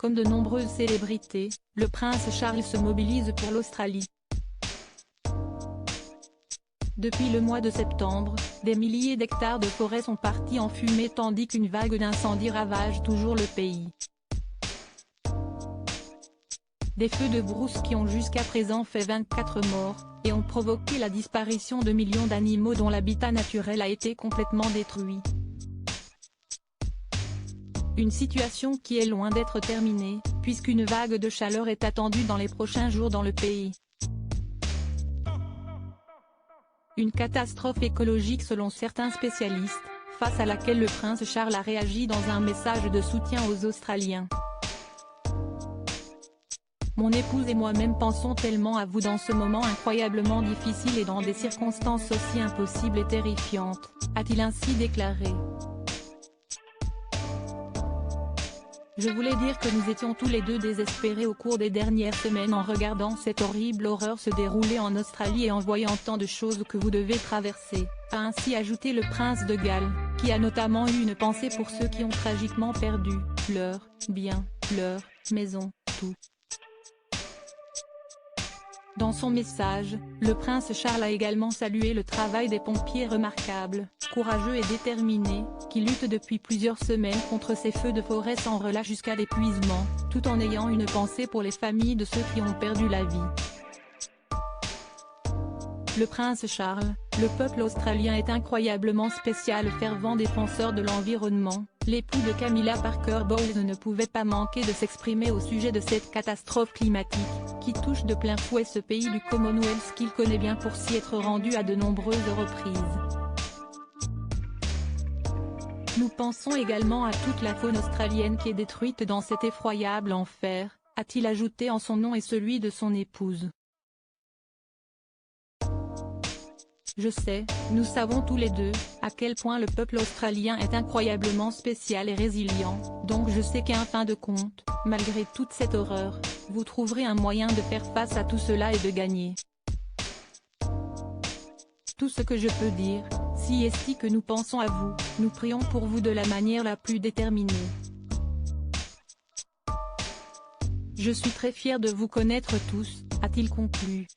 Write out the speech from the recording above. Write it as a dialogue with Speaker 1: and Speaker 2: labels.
Speaker 1: Comme de nombreuses célébrités, le prince Charles se mobilise pour l'Australie. Depuis le mois de septembre, des milliers d'hectares de forêt sont partis en fumée tandis qu'une vague d'incendies ravage toujours le pays. Des feux de brousse qui ont jusqu'à présent fait 24 morts, et ont provoqué la disparition de millions d'animaux dont l'habitat naturel a été complètement détruit. Une situation qui est loin d'être terminée, puisqu'une vague de chaleur est attendue dans les prochains jours dans le pays. Une catastrophe écologique selon certains spécialistes, face à laquelle le prince Charles a réagi dans un message de soutien aux Australiens. Mon épouse et moi-même pensons tellement à vous dans ce moment incroyablement difficile et dans des circonstances aussi impossibles et terrifiantes, a-t-il ainsi déclaré. Je voulais dire que nous étions tous les deux désespérés au cours des dernières semaines en regardant cette horrible horreur se dérouler en Australie et en voyant tant de choses que vous devez traverser, a ainsi ajouté le prince de Galles, qui a notamment eu une pensée pour ceux qui ont tragiquement perdu leurs biens, leurs maisons, tout. Dans son message, le prince Charles a également salué le travail des pompiers remarquables, courageux et déterminés, qui luttent depuis plusieurs semaines contre ces feux de forêt sans relâche jusqu'à l'épuisement, tout en ayant une pensée pour les familles de ceux qui ont perdu la vie. Le prince Charles, le peuple australien est incroyablement spécial, fervent défenseur de l'environnement. L'époux de Camilla Parker Bowles ne pouvait pas manquer de s'exprimer au sujet de cette catastrophe climatique, qui touche de plein fouet ce pays du Commonwealth qu'il connaît bien pour s'y être rendu à de nombreuses reprises. Nous pensons également à toute la faune australienne qui est détruite dans cet effroyable enfer, a-t-il ajouté en son nom et celui de son épouse. Je sais, nous savons tous les deux, à quel point le peuple australien est incroyablement spécial et résilient, donc je sais qu'en fin de compte, malgré toute cette horreur, vous trouverez un moyen de faire face à tout cela et de gagner. Tout ce que je peux dire, si est que nous pensons à vous, nous prions pour vous de la manière la plus déterminée. Je suis très fier de vous connaître tous, a-t-il conclu.